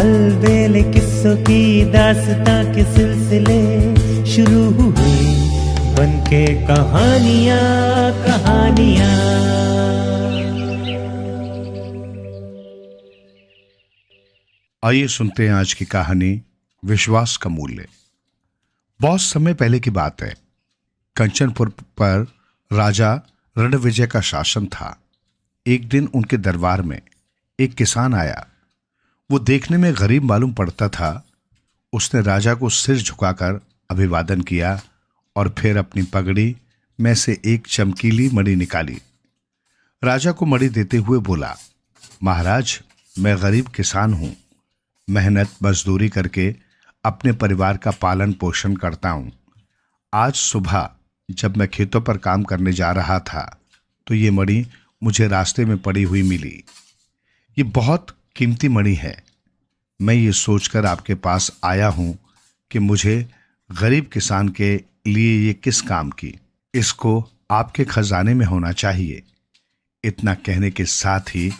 अलबेले किस्सों की दास्तां के सिलसिले शुरू हुए, बनके कहानियां कहानियां। आइए सुनते हैं आज की कहानी, विश्वास का मूल्य। बहुत समय पहले की बात है। कंचनपुर पर राजा रणविजय का शासन था। एक दिन उनके दरबार में एक किसान आया। वो देखने में गरीब मालूम पड़ता था। उसने राजा को सिर झुकाकर अभिवादन किया और फिर अपनी पगड़ी में से एक चमकीली मणि निकाली। राजा को मणि देते हुए बोला, महाराज, मैं गरीब किसान हूं। मेहनत मजदूरी करके अपने परिवार का पालन पोषण करता हूं। आज सुबह जब मैं खेतों पर काम करने जा रहा था तो ये मणि मुझे रास्ते में पड़ी हुई मिली। ये बहुत कीमती मणि है। मैं ये सोचकर आपके पास आया हूं कि मुझे गरीब किसान के लिए ये किस काम की, इसको आपके खजाने में होना चाहिए। इतना कहने के साथ ही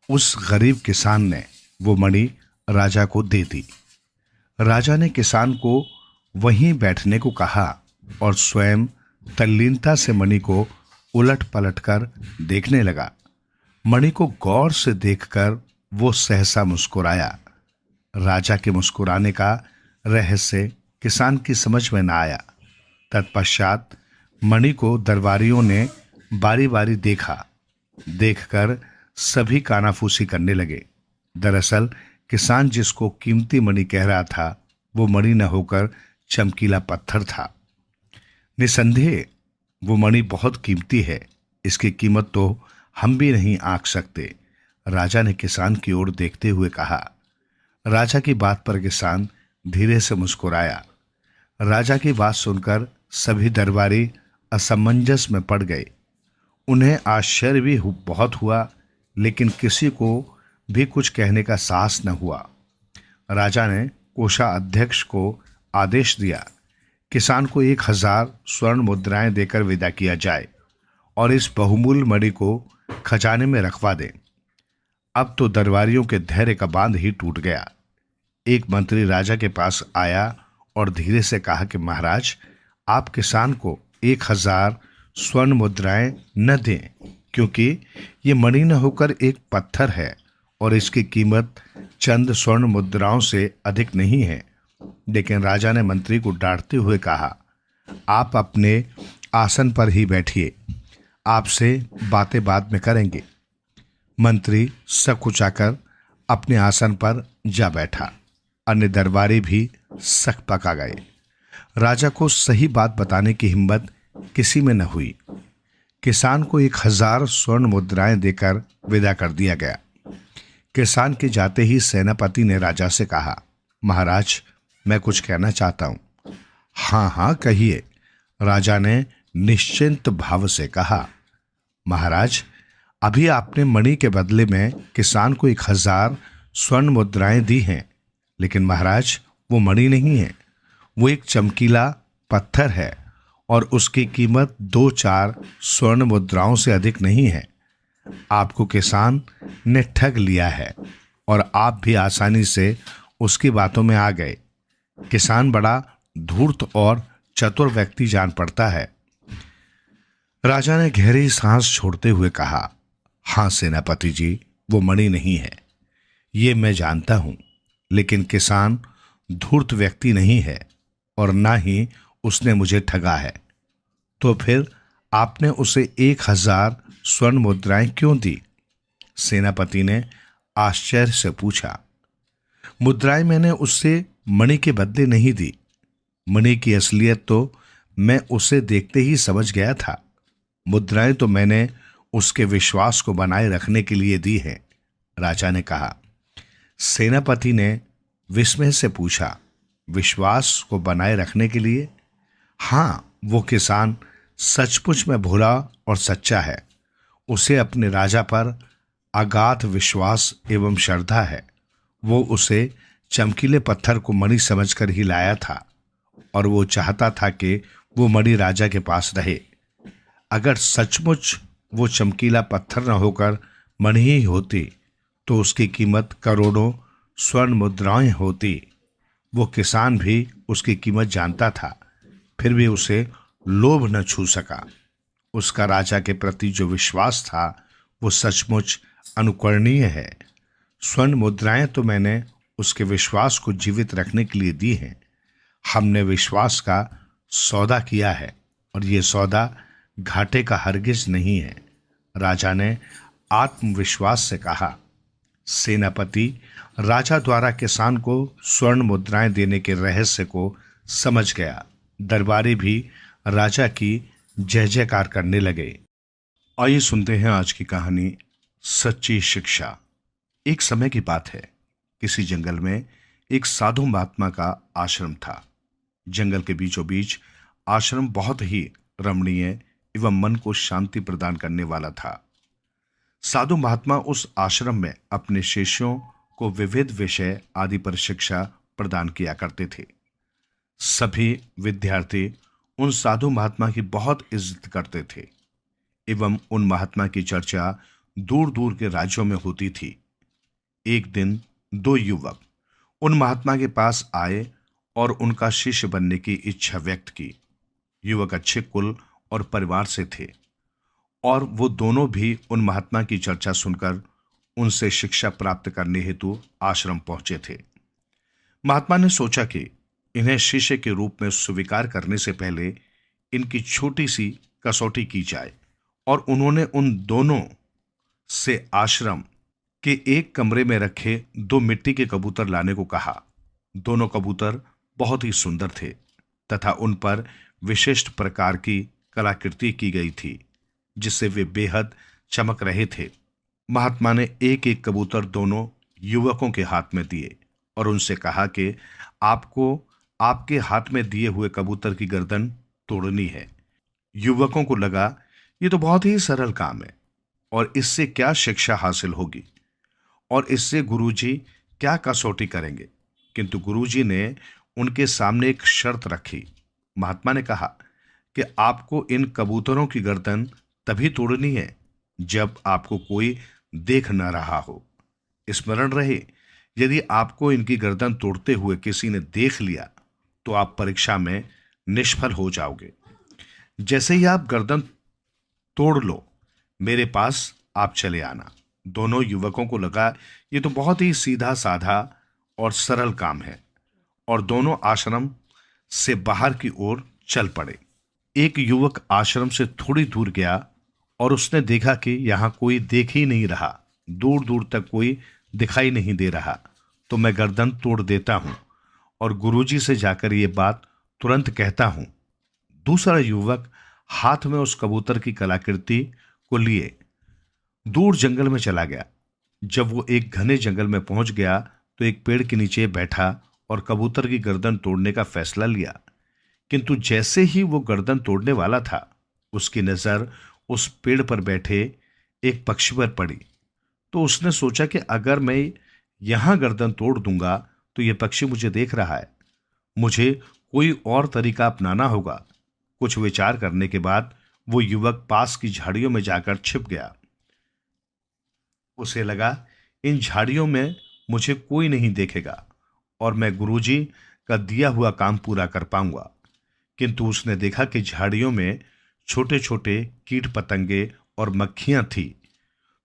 उस गरीब किसान ने वो मणि राजा को दे दी। राजा ने किसान को वहीं बैठने को कहा और स्वयं तल्लीनता से मणि को उलट पलट कर देखने लगा। मणि को गौर से देखकर वो सहसा मुस्कुराया। राजा के मुस्कुराने का रहस्य किसान की समझ में न आया। तत्पश्चात मणि को दरबारियों ने बारी बारी देखा। देखकर सभी कानाफूसी करने लगे। दरअसल किसान जिसको कीमती मणि कह रहा था वो मणि न होकर चमकीला पत्थर था। निसंदेह वो मणि बहुत कीमती है। इसकी कीमत तो हम भी नहीं आंक सकते। राजा ने किसान की ओर देखते हुए कहा। राजा की बात पर किसान धीरे से मुस्कुराया। राजा की बात सुनकर सभी दरबारी असमंजस में पड़ गए। उन्हें आश्चर्य भी बहुत हुआ, लेकिन किसी को भी कुछ कहने का साहस न हुआ। राजा ने कोषाध्यक्ष को आदेश दिया, किसान को 1000 स्वर्ण मुद्राएं देकर विदा किया जाए और इस बहुमूल्य मणि को खजाने में रखवा दें। अब तो दरबारियों के धैर्य का बांध ही टूट गया। एक मंत्री राजा के पास आया और धीरे से कहा कि महाराज, आप किसान को 1000 स्वर्ण मुद्राएं न दें, क्योंकि ये मणि न होकर एक पत्थर है और इसकी कीमत चंद स्वर्ण मुद्राओं से अधिक नहीं है। लेकिन राजा ने मंत्री को डांटते हुए कहा, आप अपने आसन पर ही बैठिए, आपसे बातें बाद में करेंगे। मंत्री सकुचाकर अपने आसन पर जा बैठा। अन्य दरबारी भी सक पका गए। राजा को सही बात बताने की हिम्मत किसी में न हुई। किसान को 1000 स्वर्ण मुद्राएं देकर विदा कर दिया गया। किसान के जाते ही सेनापति ने राजा से कहा, महाराज, मैं कुछ कहना चाहता हूं। हाँ हाँ कहिए, राजा ने निश्चिंत भाव से कहा। महाराज, अभी आपने मणि के बदले में किसान को 1000 स्वर्ण मुद्राएं दी हैं, लेकिन महाराज वो मणि नहीं है, वो एक चमकीला पत्थर है और उसकी कीमत 2-4 स्वर्ण मुद्राओं से अधिक नहीं है। आपको किसान ने ठग लिया है और आप भी आसानी से उसकी बातों में आ गए। किसान बड़ा धूर्त और चतुर व्यक्ति जान पड़ता है। राजा ने गहरी सांस छोड़ते हुए कहा, हाँ सेनापति जी, वो मणि नहीं है, ये मैं जानता हूं, लेकिन किसान धूर्त व्यक्ति नहीं है और ना ही उसने मुझे ठगा है। तो फिर आपने उसे 1000 स्वर्ण मुद्राएं क्यों दी? सेनापति ने आश्चर्य से पूछा। मुद्राएं मैंने उससे मणि के बदले नहीं दी। मणि की असलियत तो मैं उसे देखते ही समझ गया था। मुद्राएं तो मैंने उसके विश्वास को बनाए रखने के लिए दी है, राजा ने कहा। सेनापति ने विस्मय से पूछा, विश्वास को बनाए रखने के लिए? हाँ, वो किसान सचमुच में भोला और सच्चा है। उसे अपने राजा पर अगाध विश्वास एवं श्रद्धा है। वो उसे चमकीले पत्थर को मणि समझकर ही लाया था और वो चाहता था कि वो मणि राजा के पास रहे। अगर सचमुच वो चमकीला पत्थर न होकर मणि ही होती तो उसकी कीमत करोड़ों स्वर्ण मुद्राएं होती, वो किसान भी उसकी कीमत जानता था, फिर भी उसे लोभ न छू सका। उसका राजा के प्रति जो विश्वास था वो सचमुच अनुकरणीय है। स्वर्ण मुद्राएं तो मैंने उसके विश्वास को जीवित रखने के लिए दी हैं। हमने विश्वास का सौदा किया है और ये सौदा घाटे का हरगिज नहीं है। राजा ने आत्मविश्वास से कहा। सेनापति राजा द्वारा किसान को स्वर्ण मुद्राएं देने के रहस्य को समझ गया। दरबारी भी राजा की जय जयकार करने लगे। आइए सुनते हैं आज की कहानी, सच्ची शिक्षा। एक समय की बात है, किसी जंगल में एक साधु महात्मा का आश्रम था। जंगल के बीचों बीच आश्रम बहुत ही रमणीय एवं मन को शांति प्रदान करने वाला था। साधु महात्मा उस आश्रम में अपने शिष्यों को विविध विषय आदि पर शिक्षा प्रदान किया करते थे। सभी विद्यार्थी उन साधु महात्मा की बहुत इज्जत करते थे एवं उन महात्मा की चर्चा दूर दूर के राज्यों में होती थी। एक दिन दो युवक उन महात्मा के पास आए और उनका शिष्य बनने की इच्छा व्यक्त की। युवक अच्छे कुल और परिवार से थे और वो दोनों भी उन महात्मा की चर्चा सुनकर उनसे शिक्षा प्राप्त करने हेतु आश्रम पहुंचे थे। महात्मा ने सोचा कि इन्हें शिष्य के रूप में स्वीकार करने से पहले इनकी छोटी सी कसौटी की जाए, और उन्होंने उन दोनों से आश्रम के एक कमरे में रखे दो मिट्टी के कबूतर लाने को कहा। दोनों कबूतर बहुत ही सुंदर थे तथा उन पर विशिष्ट प्रकार की कलाकृति की गई थी, जिससे वे बेहद चमक रहे थे। महात्मा ने एक एक कबूतर दोनों युवकों के हाथ में दिए और उनसे कहा कि आपको आपके हाथ में दिए हुए कबूतर की गर्दन तोड़नी है। युवकों को लगा ये तो बहुत ही सरल काम है और इससे क्या शिक्षा हासिल होगी और इससे गुरुजी क्या कसौटी करेंगे, किंतु गुरुजी ने उनके सामने एक शर्त रखी। महात्मा ने कहा कि आपको इन कबूतरों की गर्दन तभी तोड़नी है जब आपको कोई देख न रहा हो। स्मरण रहे, यदि आपको इनकी गर्दन तोड़ते हुए किसी ने देख लिया तो आप परीक्षा में निष्फल हो जाओगे। जैसे ही आप गर्दन तोड़ लो, मेरे पास आप चले आना। दोनों युवकों को लगा ये तो बहुत ही सीधा साधा और सरल काम है और दोनों आश्रम से बाहर की ओर चल पड़े। एक युवक आश्रम से थोड़ी दूर गया और उसने देखा कि यहां कोई देख ही नहीं रहा, दूर दूर तक कोई दिखाई नहीं दे रहा, तो मैं गर्दन तोड़ देता हूं और गुरुजी से जाकर ये बात तुरंत कहता हूं। दूसरा युवक हाथ में उस कबूतर की कलाकृति को लिए दूर जंगल में चला गया। जब वो एक घने जंगल में पहुंच गया तो एक पेड़ के नीचे बैठा और कबूतर की गर्दन तोड़ने का फैसला लिया। किंतु जैसे ही वो गर्दन तोड़ने वाला था, उसकी नजर उस पेड़ पर बैठे एक पक्षी पर पड़ी। तो उसने सोचा कि अगर मैं यहां गर्दन तोड़ दूंगा तो यह पक्षी मुझे देख रहा है, मुझे कोई और तरीका अपनाना होगा। कुछ विचार करने के बाद वो युवक पास की झाड़ियों में जाकर छिप गया। उसे लगा इन झाड़ियों में मुझे कोई नहीं देखेगा और मैं गुरुजी का दिया हुआ काम पूरा कर पाऊंगा। किंतु उसने देखा कि झाड़ियों में छोटे छोटे कीट पतंगे और मक्खियां थी,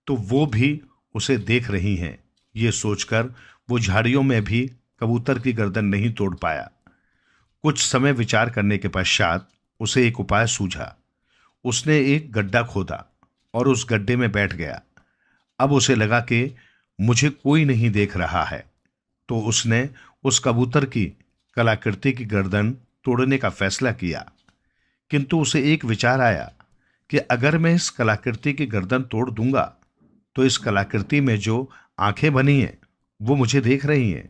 तो वो भी उसे देख रही हैं। ये सोचकर वो झाड़ियों में भी कबूतर की गर्दन नहीं तोड़ पाया। कुछ समय विचार करने के पश्चात उसे एक उपाय सूझा। उसने एक गड्ढा खोदा और उस गड्ढे में बैठ गया। अब उसे लगा कि मुझे कोई नहीं देख रहा है, तो उसने उस कबूतर की कलाकृति की गर्दन तोड़ने का फैसला किया। किंतु उसे एक विचार आया कि अगर मैं इस कलाकृति की गर्दन तोड़ दूंगा तो इस कलाकृति में जो आंखें बनी हैं वो मुझे देख रही हैं,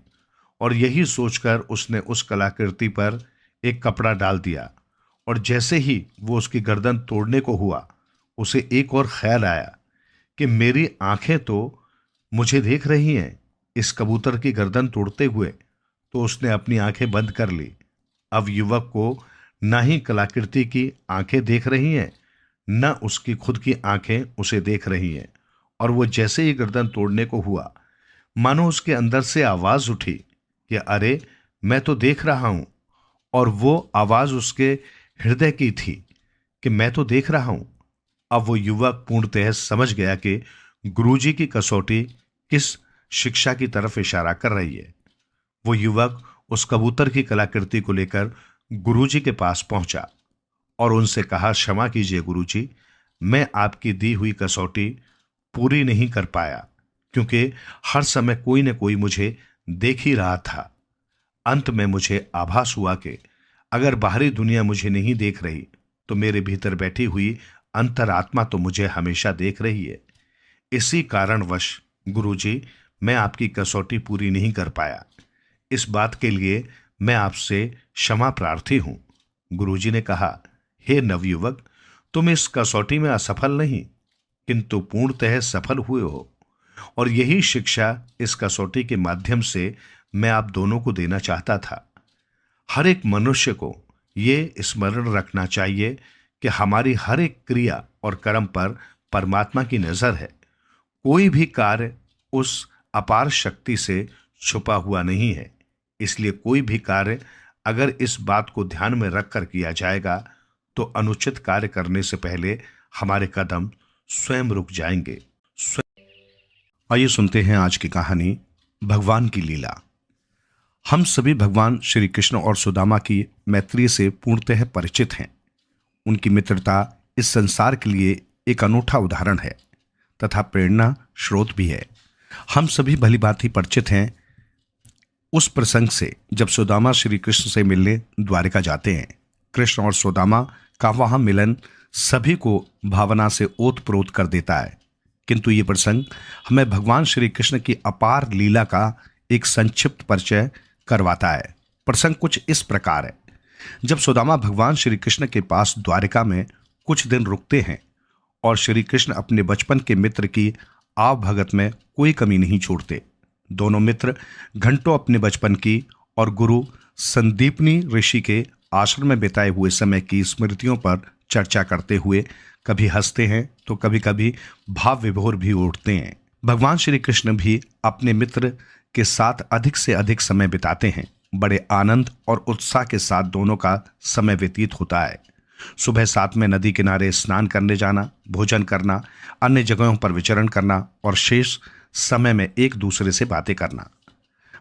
और यही सोचकर उसने उस कलाकृति पर एक कपड़ा डाल दिया। और जैसे ही वो उसकी गर्दन तोड़ने को हुआ, उसे एक और ख्याल आया कि मेरी आंखें तो मुझे देख रही हैं इस कबूतर की गर्दन तोड़ते हुए, तो उसने अपनी आंखें बंद कर ली। अब युवक को न ही कलाकृति की आंखें देख रही हैं, न उसकी खुद की आंखें उसे देख रही हैं, और वो जैसे ही गर्दन तोड़ने को हुआ, मानो उसके अंदर से आवाज उठी कि अरे, मैं तो देख रहा हूं। और वो आवाज उसके हृदय की थी कि मैं तो देख रहा हूं। अब वो युवक पूर्णतः समझ गया कि गुरुजी की कसौटी किस शिक्षा की तरफ इशारा कर रही है। वो युवक उस कबूतर की कलाकृति को लेकर गुरुजी के पास पहुंचा और उनसे कहा, क्षमा कीजिए गुरुजी, मैं आपकी दी हुई कसौटी पूरी नहीं कर पाया, क्योंकि हर समय कोई न कोई मुझे देख ही रहा था। अंत में मुझे आभास हुआ कि अगर बाहरी दुनिया मुझे नहीं देख रही तो मेरे भीतर बैठी हुई अंतरात्मा तो मुझे हमेशा देख रही है। इसी कारणवश गुरुजी, मैं आपकी कसौटी पूरी नहीं कर पाया। इस बात के लिए मैं आपसे क्षमा प्रार्थी हूं। गुरुजी ने कहा, हे नवयुवक, तुम इस कसौटी में असफल नहीं किंतु पूर्णतः सफल हुए हो। और यही शिक्षा इस कसौटी के माध्यम से मैं आप दोनों को देना चाहता था। हर एक मनुष्य को ये स्मरण रखना चाहिए कि हमारी हर एक क्रिया और कर्म पर परमात्मा की नजर है। कोई भी कार्य उस अपार शक्ति से छुपा हुआ नहीं है। इसलिए कोई भी कार्य अगर इस बात को ध्यान में रखकर किया जाएगा तो अनुचित कार्य करने से पहले हमारे कदम स्वयं रुक जाएंगे। आइए सुनते हैं आज की कहानी, भगवान की लीला। हम सभी भगवान श्री कृष्ण और सुदामा की मैत्री से पूर्णतः परिचित हैं। उनकी मित्रता इस संसार के लिए एक अनूठा उदाहरण है तथा प्रेरणा स्रोत भी है। हम सभी भली भांति परिचित हैं उस प्रसंग से जब सुदामा श्री कृष्ण से मिलने द्वारिका जाते हैं। कृष्ण और सुदामा का वहां मिलन सभी को भावना से ओतप्रोत कर देता है, किंतु ये प्रसंग हमें भगवान श्री कृष्ण की अपार लीला का एक संक्षिप्त परिचय करवाता है। प्रसंग कुछ इस प्रकार है। जब सुदामा भगवान श्री कृष्ण के पास द्वारिका में कुछ दिन रुकते हैं और श्री कृष्ण अपने बचपन के मित्र की आवभगत में कोई कमी नहीं छोड़ते। दोनों मित्र घंटों अपने बचपन की और गुरु संदीपनी ऋषि के आश्रम में बिताए हुए समय की स्मृतियों पर चर्चा करते हुए कभी हंसते हैं तो कभी कभी भाव विभोर भी उठते हैं। भगवान श्री कृष्ण भी अपने मित्र के साथ अधिक से अधिक समय बिताते हैं। बड़े आनंद और उत्साह के साथ दोनों का समय व्यतीत होता है। सुबह साथ में नदी किनारे स्नान करने जाना, भोजन करना, अन्य जगहों पर विचरण करना और शेष समय में एक दूसरे से बातें करना,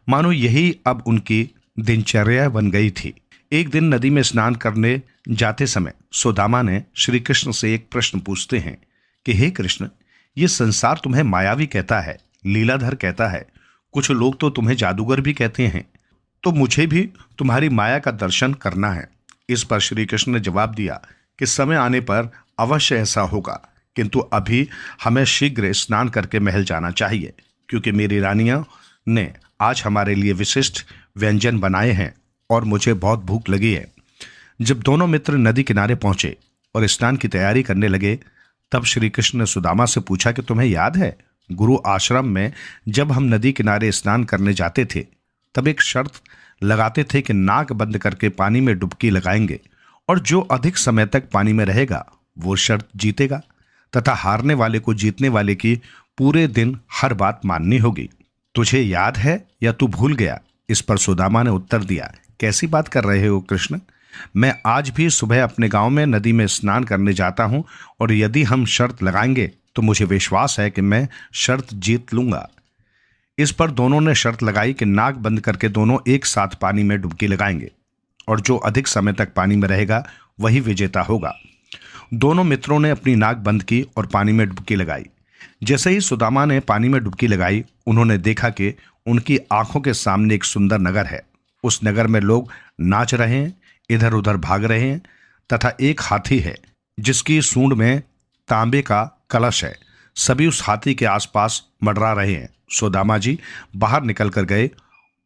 मानो यही अब उनकी दिनचर्या बन गई थी। एक दिन नदी में स्नान करने जाते समय सुदामा ने श्री कृष्ण से एक प्रश्न पूछते हैं कि हे कृष्ण, ये संसार तुम्हें मायावी कहता है, लीलाधर कहता है, कुछ लोग तो तुम्हें जादूगर भी कहते हैं, तो मुझे भी तुम्हारी माया का दर्शन करना है। इस पर श्री कृष्ण ने जवाब दिया कि समय आने पर अवश्य ऐसा होगा, किंतु अभी हमें शीघ्र स्नान करके महल जाना चाहिए, क्योंकि मेरी रानियों ने आज हमारे लिए विशिष्ट व्यंजन बनाए हैं और मुझे बहुत भूख लगी है। जब दोनों मित्र नदी किनारे पहुंचे और स्नान की तैयारी करने लगे, तब श्री कृष्ण ने सुदामा से पूछा कि तुम्हें याद है, गुरु आश्रम में जब हम नदी किनारे स्नान करने जाते थे तब एक शर्त लगाते थे कि नाक बंद करके पानी में डुबकी लगाएंगे और जो अधिक समय तक पानी में रहेगा वो शर्त जीतेगा तथा हारने वाले को जीतने वाले की पूरे दिन हर बात माननी होगी। तुझे याद है या तू भूल गया? इस पर सुदामा ने उत्तर दिया, कैसी बात कर रहे हो कृष्ण, मैं आज भी सुबह अपने गांव में नदी में स्नान करने जाता हूं और यदि हम शर्त लगाएंगे तो मुझे विश्वास है कि मैं शर्त जीत लूंगा। इस पर दोनों ने शर्त लगाई कि नाक बंद करके दोनों एक साथ पानी में डुबकी लगाएंगे और जो अधिक समय तक पानी में रहेगा वही विजेता होगा। दोनों मित्रों ने अपनी नाक बंद की और पानी में डुबकी लगाई। जैसे ही सुदामा ने पानी में डुबकी लगाई, उन्होंने देखा कि उनकी आंखों के सामने एक सुंदर नगर है। उस नगर में लोग नाच रहे हैं, इधर उधर भाग रहे हैं तथा एक हाथी है जिसकी सूंड में तांबे का कलश है। सभी उस हाथी के आसपास मंडरा रहे हैं। सुदामा जी बाहर निकल कर गए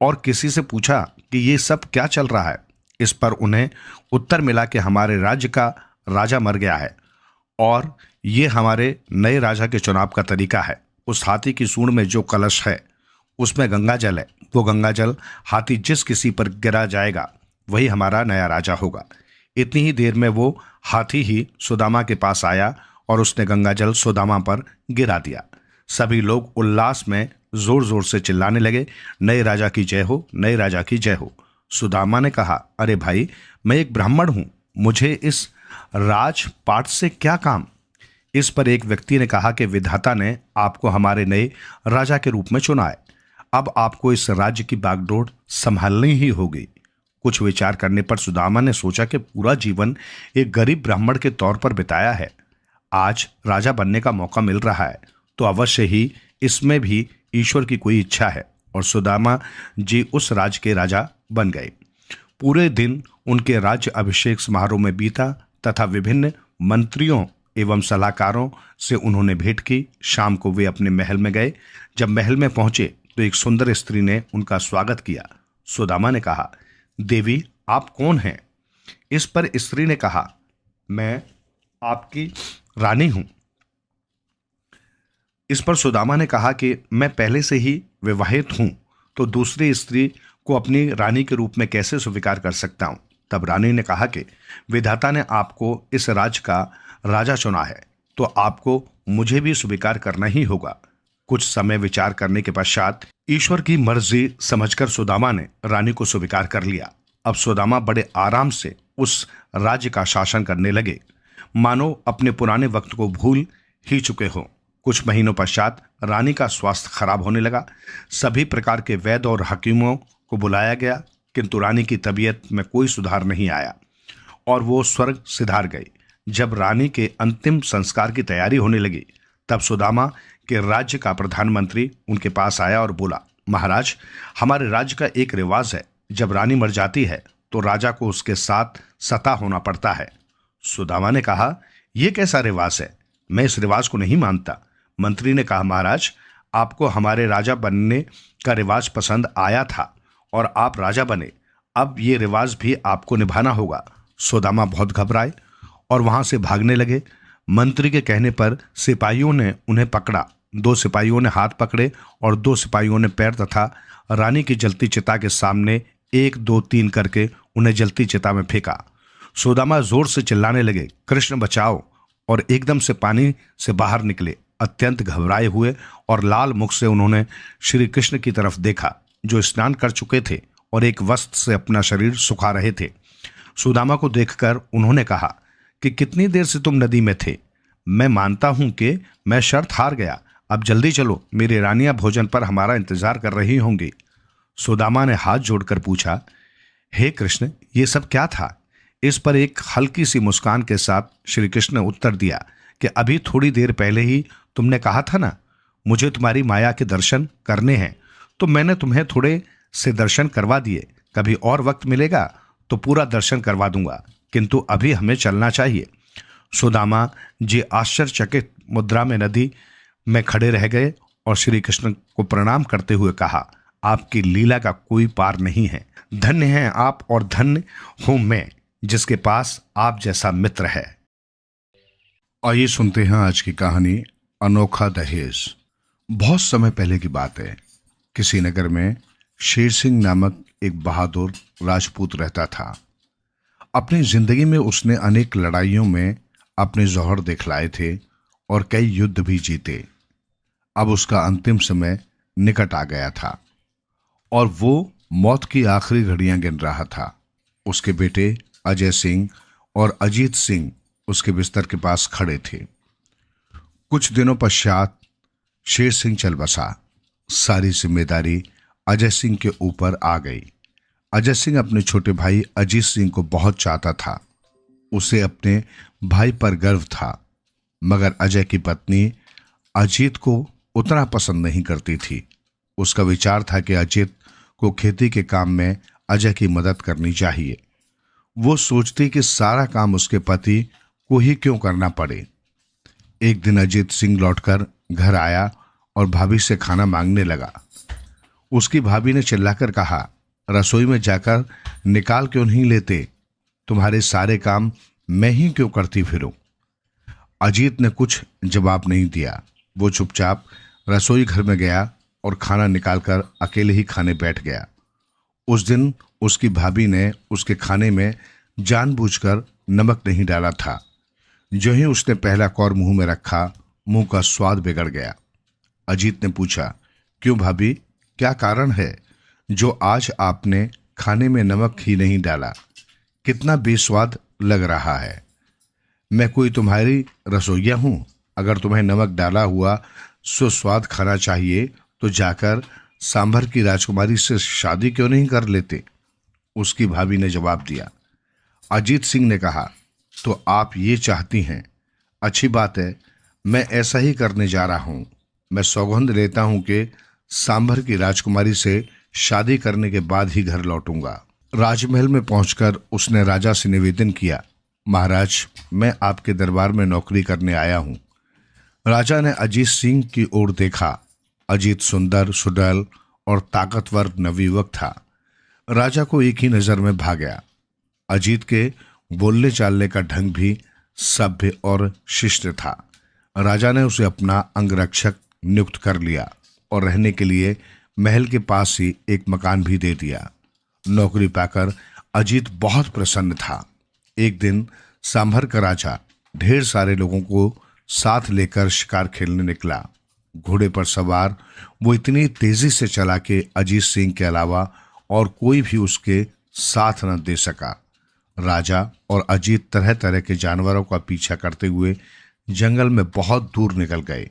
और किसी से पूछा कि ये सब क्या चल रहा है। इस पर उन्हें उत्तर मिला कि हमारे राज्य का राजा मर गया है और ये हमारे नए राजा के चुनाव का तरीका है। उस हाथी की सूंड में जो कलश है उसमें गंगा जल है। वो गंगा जल हाथी जिस किसी पर गिरा जाएगा वही हमारा नया राजा होगा। इतनी ही देर में वो हाथी ही सुदामा के पास आया और उसने गंगा जल सुदामा पर गिरा दिया। सभी लोग उल्लास में जोर जोर से चिल्लाने लगे, नए राजा की जय हो, नए राजा की जय हो। सुदामा ने कहा, अरे भाई, मैं एक ब्राह्मण हूं, मुझे इस राजपाट से क्या काम। इस पर एक व्यक्ति ने कहा कि विधाता ने आपको हमारे नए राजा के रूप में चुना है, अब आपको इस राज्य की बागडोर संभालनी ही होगी। कुछ विचार करने पर सुदामा ने सोचा कि पूरा जीवन एक गरीब ब्राह्मण के तौर पर बिताया है, आज राजा बनने का मौका मिल रहा है तो अवश्य ही इसमें भी ईश्वर की कोई इच्छा है। और सुदामा जी उस राज्य के राजा बन गए। पूरे दिन उनके राज्य अभिषेक समारोह में बीता तथा विभिन्न मंत्रियों एवं सलाहकारों से उन्होंने भेंट की। शाम को वे अपने महल में गए। जब महल में पहुंचे तो एक सुंदर स्त्री ने उनका स्वागत किया। सुदामा ने कहा, देवी, आप कौन हैं? इस पर स्त्री ने कहा, मैं आपकी रानी हूं। इस पर सुदामा ने कहा कि मैं पहले से ही विवाहित हूं, तो दूसरी स्त्री को अपनी रानी के रूप में कैसे स्वीकार कर सकता हूं। तब रानी ने कहा कि विधाता ने आपको इस राज्य का राजा चुना है तो आपको मुझे भी स्वीकार करना ही होगा। कुछ समय विचार करने के पश्चात ईश्वर की मर्जी समझकर सुदामा ने रानी को स्वीकार कर लिया। अब सुदामा बड़े आराम से उस राज्य का शासन करने लगे, मानो अपने पुराने वक्त को भूल ही चुके हों। कुछ महीनों पश्चात रानी का स्वास्थ्य खराब होने लगा। सभी प्रकार के वैद्य और हकीमों को बुलाया गया, किंतु रानी की तबीयत में कोई सुधार नहीं आया और वो स्वर्ग सिधार गई। जब रानी के अंतिम संस्कार की तैयारी होने लगी तब सुदामा के राज्य का प्रधानमंत्री उनके पास आया और बोला, महाराज, हमारे राज्य का एक रिवाज है, जब रानी मर जाती है तो राजा को उसके साथ सता होना पड़ता है। सुदामा ने कहा, यह कैसा रिवाज है? मैं इस रिवाज को नहीं मानता। मंत्री ने कहा, महाराज, आपको हमारे राजा बनने का रिवाज पसंद आया था और आप राजा बने, अब ये रिवाज भी आपको निभाना होगा। सुदामा बहुत घबराए और वहां से भागने लगे। मंत्री के कहने पर सिपाहियों ने उन्हें पकड़ा। 2 सिपाहियों ने हाथ पकड़े और 2 सिपाहियों ने पैर तथा रानी की जलती चिता के सामने 1, 2, 3 करके उन्हें जलती चिता में फेंका। सुदामा जोर से चिल्लाने लगे, कृष्ण बचाओ, और एकदम से पानी से बाहर निकले। अत्यंत घबराए हुए और लाल मुख से उन्होंने श्री कृष्ण की तरफ देखा, जो स्नान कर चुके थे और एक वस्त्र से अपना शरीर सुखा रहे थे। सुदामा को देखकर उन्होंने कहा कि कितनी देर से तुम नदी में थे? मैं मानता हूं कि मैं शर्त हार गया, अब जल्दी चलो, मेरी रानियां भोजन पर हमारा इंतजार कर रही होंगी। सुदामा ने हाथ जोड़कर पूछा, हे कृष्ण, ये सब क्या था? इस पर एक हल्की सी मुस्कान के साथ श्री कृष्ण ने उत्तर दिया कि अभी थोड़ी देर पहले ही तुमने कहा था ना, मुझे तुम्हारी माया के दर्शन करने हैं, तो मैंने तुम्हें थोड़े से दर्शन करवा दिए। कभी और वक्त मिलेगा तो पूरा दर्शन करवा दूंगा, किंतु अभी हमें चलना चाहिए। सुदामा जी आश्चर्यचकित मुद्रा में नदी में खड़े रह गए और श्री कृष्ण को प्रणाम करते हुए कहा, आपकी लीला का कोई पार नहीं है। धन्य हैं आप और धन्य हूं मैं, जिसके पास आप जैसा मित्र है। आइए सुनते हैं आज की कहानी, अनोखा दहेज। बहुत समय पहले की बात है। किसी नगर में शेर सिंह नामक एक बहादुर राजपूत रहता था। अपनी जिंदगी में उसने अनेक लड़ाइयों में अपने जौहर दिखलाए थे और कई युद्ध भी जीते। अब उसका अंतिम समय निकट आ गया था और वो मौत की आखिरी घड़ियां गिन रहा था। उसके बेटे अजय सिंह और अजीत सिंह उसके बिस्तर के पास खड़े थे। कुछ दिनों पश्चात शेर सिंह चल बसा। सारी जिम्मेदारी अजय सिंह के ऊपर आ गई। अजय सिंह अपने छोटे भाई अजीत सिंह को बहुत चाहता था। उसे अपने भाई पर गर्व था, मगर अजय की पत्नी अजीत को उतना पसंद नहीं करती थी। उसका विचार था कि अजीत को खेती के काम में अजय की मदद करनी चाहिए। वो सोचती कि सारा काम उसके पति को ही क्यों करना पड़े। एक दिन अजीत सिंह लौटकर घर आया और भाभी से खाना मांगने लगा। उसकी भाभी ने चिल्लाकर कहा, रसोई में जाकर निकाल क्यों नहीं लेते? तुम्हारे सारे काम मैं ही क्यों करती फिरूं? अजीत ने कुछ जवाब नहीं दिया। वो चुपचाप रसोई घर में गया और खाना निकालकर अकेले ही खाने बैठ गया। उस दिन उसकी भाभी ने उसके खाने में जानबूझकर नमक नहीं डाला था। जो ही उसने पहला कौर मुंह में रखा, मुंह का स्वाद बिगड़ गया। अजीत ने पूछा। क्यों भाभी, क्या कारण है जो आज आपने खाने में नमक ही नहीं डाला? कितना बेस्वाद लग रहा है। मैं कोई तुम्हारी रसोइया हूं? अगर तुम्हें नमक डाला हुआ सुस्वाद खाना चाहिए तो जाकर सांभर की राजकुमारी से शादी क्यों नहीं कर लेते? उसकी भाभी ने जवाब दिया। अजीत सिंह ने कहा, तो आप ये चाहती हैं? अच्छी बात है, मैं ऐसा ही करने जा रहा हूं। मैं सौगंध लेता हूं कि सांभर की राजकुमारी से शादी करने के बाद ही घर लौटूंगा। राजमहल में पहुंचकर उसने राजा से निवेदन किया, महाराज, मैं आपके दरबार में नौकरी करने आया हूं। राजा ने अजीत सिंह की ओर देखा। अजीत सुंदर, सुडौल और ताकतवर नवयुवक था। राजा को एक ही नजर में भा गया। अजीत के बोलने चालने का ढंग भी सभ्य और शिष्ट था। राजा ने उसे अपना अंगरक्षक नियुक्त कर लिया और रहने के लिए महल के पास ही एक मकान भी दे दिया। नौकरी पाकर अजीत बहुत प्रसन्न था। एक दिन सांभर का राजा ढेर सारे लोगों को साथ लेकर शिकार खेलने निकला। घोड़े पर सवार वो इतनी तेजी से चला कि अजीत सिंह के अलावा और कोई भी उसके साथ न दे सका। राजा और अजीत तरह तरह के जानवरों का पीछा करते हुए जंगल में बहुत दूर निकल गए।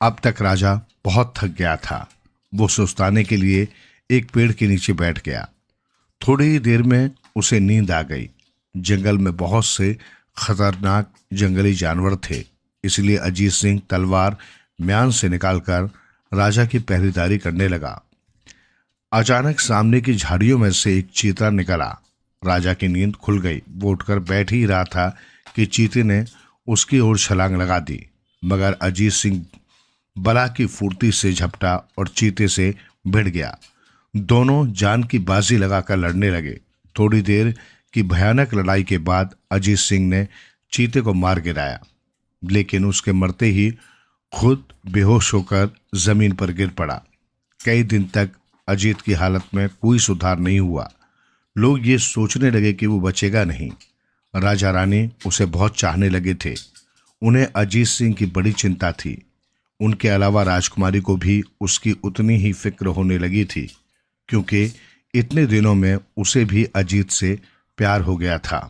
अब तक राजा बहुत थक गया था। वो सुस्ताने के लिए एक पेड़ के नीचे बैठ गया। थोड़ी ही देर में उसे नींद आ गई। जंगल में बहुत से खतरनाक जंगली जानवर थे, इसलिए अजीत सिंह तलवार म्यान से निकालकर राजा की पहरेदारी करने लगा। अचानक सामने की झाड़ियों में से एक चीता निकला। राजा की नींद खुल गई। वो उठकर बैठ ही रहा था कि चीते ने उसकी ओर छलांग लगा दी, मगर अजीत सिंह बला की फुर्ती से झपटा और चीते से भिड़ गया। दोनों जान की बाजी लगाकर लड़ने लगे। थोड़ी देर की भयानक लड़ाई के बाद अजीत सिंह ने चीते को मार गिराया, लेकिन उसके मरते ही खुद बेहोश होकर जमीन पर गिर पड़ा। कई दिन तक अजीत की हालत में कोई सुधार नहीं हुआ। लोग ये सोचने लगे कि वो बचेगा नहीं। राजा रानी उसे बहुत चाहने लगे थे। उन्हें अजीत सिंह की बड़ी चिंता थी। उनके अलावा राजकुमारी को भी उसकी उतनी ही फिक्र होने लगी थी, क्योंकि इतने दिनों में उसे भी अजीत से प्यार हो गया था।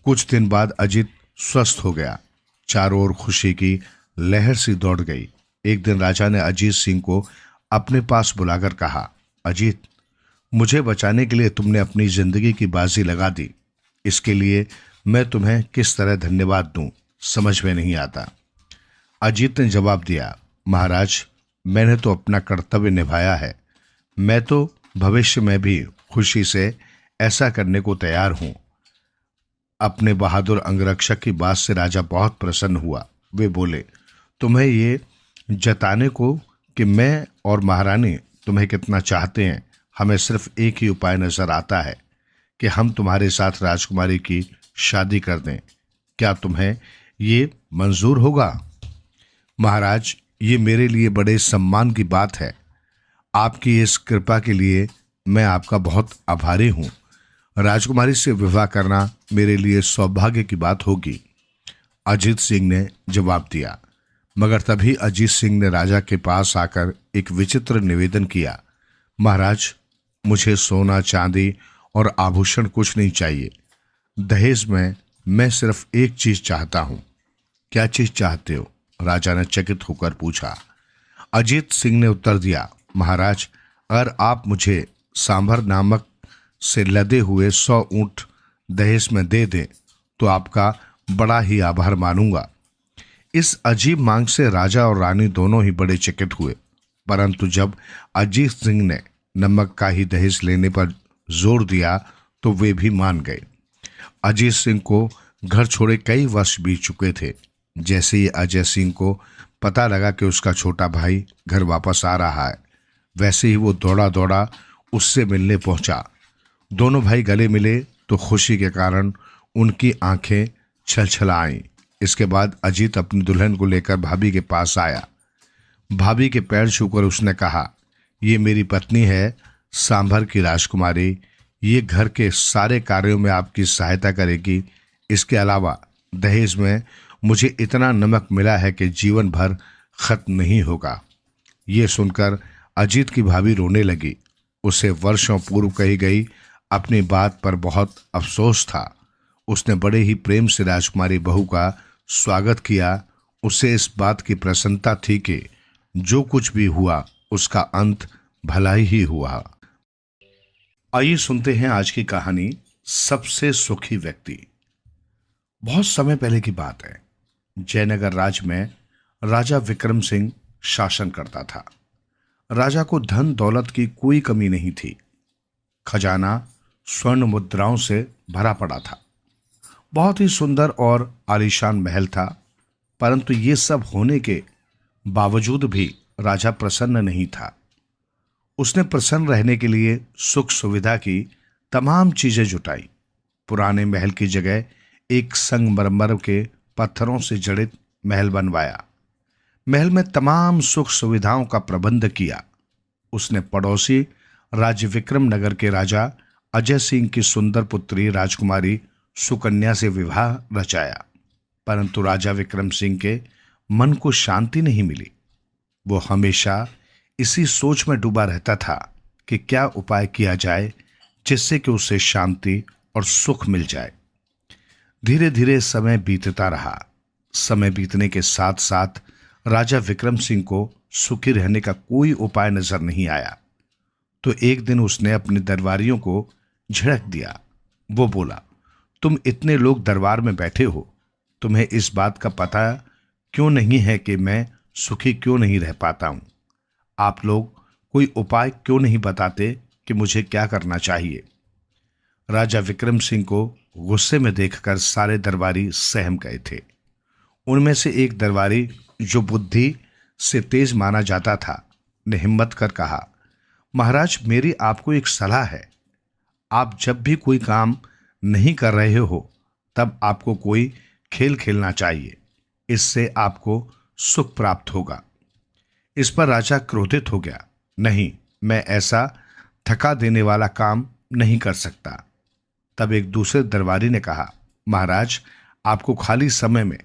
कुछ दिन बाद अजीत स्वस्थ हो गया। चारों ओर खुशी की लहर सी दौड़ गई। एक दिन राजा ने अजीत सिंह को अपने पास बुलाकर कहा, अजीत, मुझे बचाने के लिए तुमने अपनी जिंदगी की बाजी लगा दी। इसके लिए मैं तुम्हें किस तरह धन्यवाद दूं, समझ में नहीं आता। अजीत ने जवाब दिया, महाराज, मैंने तो अपना कर्तव्य निभाया है। मैं तो भविष्य में भी खुशी से ऐसा करने को तैयार हूं। अपने बहादुर अंगरक्षक की बात से राजा बहुत प्रसन्न हुआ। वे बोले, तुम्हें ये जताने को कि मैं और महारानी तुम्हें कितना चाहते हैं, हमें सिर्फ एक ही उपाय नजर आता है कि हम तुम्हारे साथ राजकुमारी की शादी कर दें। क्या तुम्हें ये मंजूर होगा? महाराज, ये मेरे लिए बड़े सम्मान की बात है। आपकी इस कृपा के लिए मैं आपका बहुत आभारी हूं। राजकुमारी से विवाह करना मेरे लिए सौभाग्य की बात होगी, अजीत सिंह ने जवाब दिया। मगर तभी अजीत सिंह ने राजा के पास आकर एक विचित्र निवेदन किया, महाराज, मुझे सोना, चांदी और आभूषण कुछ नहीं चाहिए। दहेज में मैं सिर्फ एक चीज चाहता हूं। क्या चीज चाहते हो? राजा ने चकित होकर पूछा। अजीत सिंह ने उत्तर दिया, महाराज, अगर आप मुझे सांभर नामक से लदे हुए 100 ऊंट दहेज में दे दें तो आपका बड़ा ही आभार मानूंगा। इस अजीब मांग से राजा और रानी दोनों ही बड़े चकित हुए, परंतु जब अजीत सिंह ने नमक का ही दहेज लेने पर जोर दिया तो वे भी मान गए। अजीत सिंह को घर छोड़े कई वर्ष बीत चुके थे। जैसे ही अजय सिंह को पता लगा कि उसका छोटा भाई घर वापस आ रहा है, वैसे ही वो दौड़ा दौड़ा उससे मिलने पहुंचा। दोनों भाई गले मिले तो खुशी के कारण उनकी आंखें छलछला आईं। इसके बाद अजीत अपनी दुल्हन को लेकर भाभी के पास आया। भाभी के पैर छूकर उसने कहा, ये मेरी पत्नी है, सांभर की राजकुमारी। ये घर के सारे कार्यों में आपकी सहायता करेगी। इसके अलावा दहेज में मुझे इतना नमक मिला है कि जीवन भर खत्म नहीं होगा। ये सुनकर अजीत की भाभी रोने लगी। उसे वर्षों पूर्व कही गई अपनी बात पर बहुत अफसोस था। उसने बड़े ही प्रेम से राजकुमारी बहू का स्वागत किया। उसे इस बात की प्रसन्नता थी कि जो कुछ भी हुआ उसका अंत भला ही हुआ। आइए सुनते हैं आज की कहानी, सबसे सुखी व्यक्ति। बहुत समय पहले की बात है। जयनगर राज में राजा विक्रम सिंह शासन करता था। राजा को धन दौलत की कोई कमी नहीं थी। खजाना स्वर्ण मुद्राओं से भरा पड़ा था। बहुत ही सुंदर और आलीशान महल था, परंतु ये सब होने के बावजूद भी राजा प्रसन्न नहीं था। उसने प्रसन्न रहने के लिए सुख सुविधा की तमाम चीजें जुटाई। पुराने महल की जगह एक संगमरमर के पत्थरों से जड़ित महल बनवाया। महल में तमाम सुख सुविधाओं का प्रबंध किया। उसने पड़ोसी राज्य विक्रम नगर के राजा अजय सिंह की सुंदर पुत्री राजकुमारी सुकन्या से विवाह रचाया, परंतु राजा विक्रम सिंह के मन को शांति नहीं मिली। वो हमेशा इसी सोच में डूबा रहता था कि क्या उपाय किया जाए जिससे कि उसे शांति और सुख मिल जाए। धीरे धीरे समय बीतता रहा। समय बीतने के साथ साथ राजा विक्रम सिंह को सुखी रहने का कोई उपाय नजर नहीं आया। तो एक दिन उसने अपने दरबारियों को झिड़क दिया। वो बोला, तुम इतने लोग दरबार में बैठे हो, तुम्हें इस बात का पता क्यों नहीं है कि मैं सुखी क्यों नहीं रह पाता हूं? आप लोग कोई उपाय क्यों नहीं बताते कि मुझे क्या करना चाहिए? राजा विक्रम सिंह को गुस्से में देखकर सारे दरबारी सहम गए थे। उनमें से एक दरबारी, जो बुद्धि से तेज माना जाता था, ने हिम्मत कर कहा, महाराज, मेरी आपको एक सलाह है। आप जब भी कोई काम नहीं कर रहे हो तब आपको कोई खेल खेलना चाहिए। इससे आपको सुख प्राप्त होगा। इस पर राजा क्रोधित हो गया। नहीं, मैं ऐसा थका देने वाला काम नहीं कर सकता। तब एक दूसरे दरबारी ने कहा, महाराज, आपको खाली समय में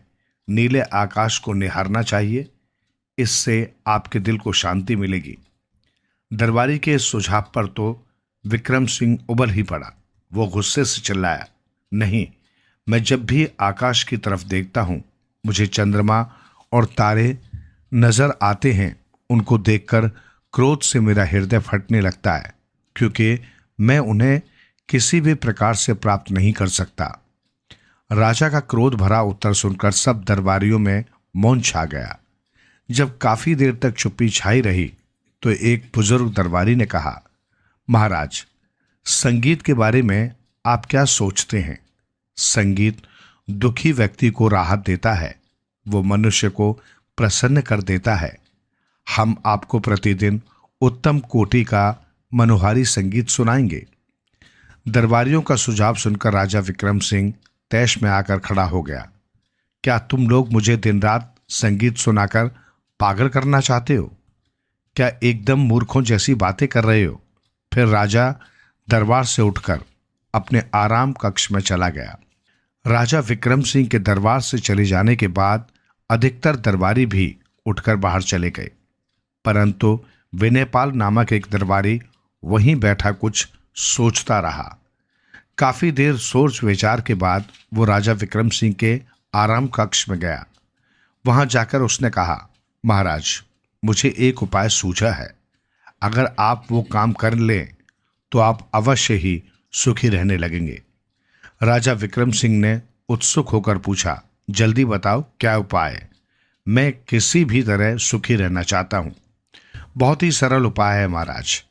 नीले आकाश को निहारना चाहिए। इससे आपके दिल को शांति मिलेगी। दरबारी के सुझाव पर तो विक्रम सिंह उबल ही पड़ा। वो गुस्से से चिल्लाया, नहीं, मैं जब भी आकाश की तरफ देखता हूं मुझे चंद्रमा और तारे नजर आते हैं। उनको देखकर क्रोध से मेरा हृदय फटने लगता है, क्योंकि मैं उन्हें किसी भी प्रकार से प्राप्त नहीं कर सकता। राजा का क्रोध भरा उत्तर सुनकर सब दरबारियों में मौन छा गया। जब काफी देर तक चुप्पी छाई रही तो एक बुजुर्ग दरबारी ने कहा, महाराज, संगीत के बारे में आप क्या सोचते हैं? संगीत दुखी व्यक्ति को राहत देता है। वो मनुष्य को प्रसन्न कर देता है। हम आपको प्रतिदिन उत्तम कोटि का मनोहारी संगीत सुनाएंगे। दरबारियों का सुझाव सुनकर राजा विक्रम सिंह तैश में आकर खड़ा हो गया। क्या तुम लोग मुझे दिन रात संगीत सुनाकर पागल करना चाहते हो? क्या एकदम मूर्खों जैसी बातें कर रहे हो? फिर राजा दरबार से उठकर अपने आराम कक्ष में चला गया। राजा विक्रम सिंह के दरबार से चले जाने के बाद अधिकतर दरबारी भी उठकर बाहर चले गए, परंतु विनयपाल नामक एक दरबारी वहीं बैठा कुछ सोचता रहा। काफी देर सोच विचार के बाद वो राजा विक्रम सिंह के आराम कक्ष में गया। वहां जाकर उसने कहा, महाराज, मुझे एक उपाय सूझा है। अगर आप वो काम कर लें तो आप अवश्य ही सुखी रहने लगेंगे। राजा विक्रम सिंह ने उत्सुक होकर पूछा, जल्दी बताओ, क्या उपाय है? मैं किसी भी तरह सुखी रहना चाहता हूं। बहुत ही सरल उपाय है महाराज।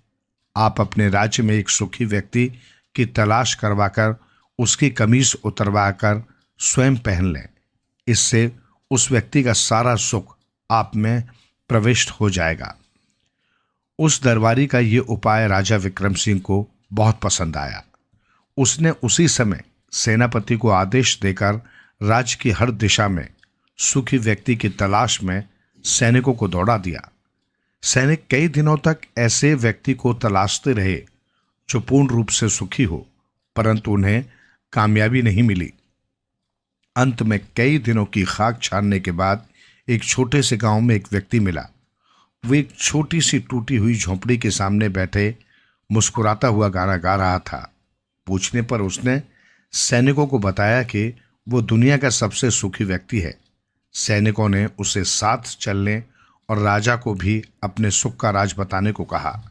आप अपने राज्य में एक सुखी व्यक्ति की तलाश करवाकर उसकी कमीज उतरवाकर स्वयं पहन लें। इससे उस व्यक्ति का सारा सुख आप में प्रविष्ट हो जाएगा। उस दरबारी का ये उपाय राजा विक्रम सिंह को बहुत पसंद आया। उसने उसी समय सेनापति को आदेश देकर राज्य की हर दिशा में सुखी व्यक्ति की तलाश में सैनिकों को दौड़ा दिया। सैनिक कई दिनों तक ऐसे व्यक्ति को तलाशते रहे जो पूर्ण रूप से सुखी हो, परंतु उन्हें कामयाबी नहीं मिली। अंत में कई दिनों की खाक छानने के बाद एक छोटे से गांव में एक व्यक्ति मिला। वो एक छोटी सी टूटी हुई झोंपड़ी के सामने बैठे मुस्कुराता हुआ गाना गा रहा था। पूछने पर उसने सैनिकों को बताया कि वो दुनिया का सबसे सुखी व्यक्ति है। सैनिकों ने उसे साथ चलने और राजा को भी अपने सुख का राज बताने को कहा।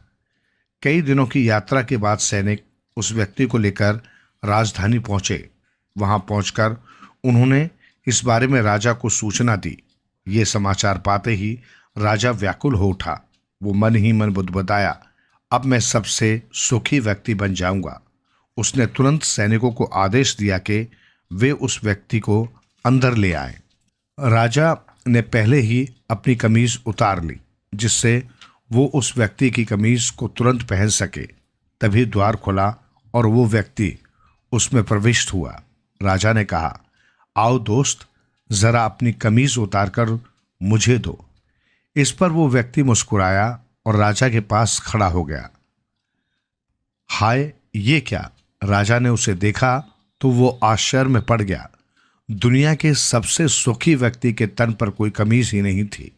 कई दिनों की यात्रा के बाद सैनिक उस व्यक्ति को लेकर राजधानी पहुंचे। वहां पहुंचकर उन्होंने इस बारे में राजा को सूचना दी। ये समाचार पाते ही राजा व्याकुल हो उठा। वो मन ही मन बुदबुदाया, अब मैं सबसे सुखी व्यक्ति बन जाऊंगा। उसने तुरंत सैनिकों को आदेश दिया कि वे उस व्यक्ति को अंदर ले आए। राजा ने पहले ही अपनी कमीज उतार ली, जिससे वो उस व्यक्ति की कमीज को तुरंत पहन सके। तभी द्वार खुला और वो व्यक्ति उसमें प्रविष्ट हुआ। राजा ने कहा, आओ दोस्त, जरा अपनी कमीज उतारकर मुझे दो। इस पर वो व्यक्ति मुस्कुराया और राजा के पास खड़ा हो गया। हाय, ये क्या? राजा ने उसे देखा तो वो आश्चर्य में पड़ गया। दुनिया के सबसे सुखी व्यक्ति के तन पर कोई कमीज ही नहीं थी।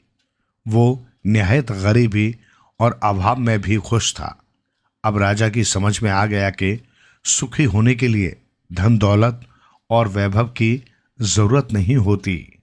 वो निहायत गरीबी और अभाव में भी खुश था। अब राजा की समझ में आ गया कि सुखी होने के लिए धन दौलत और वैभव की जरूरत नहीं होती।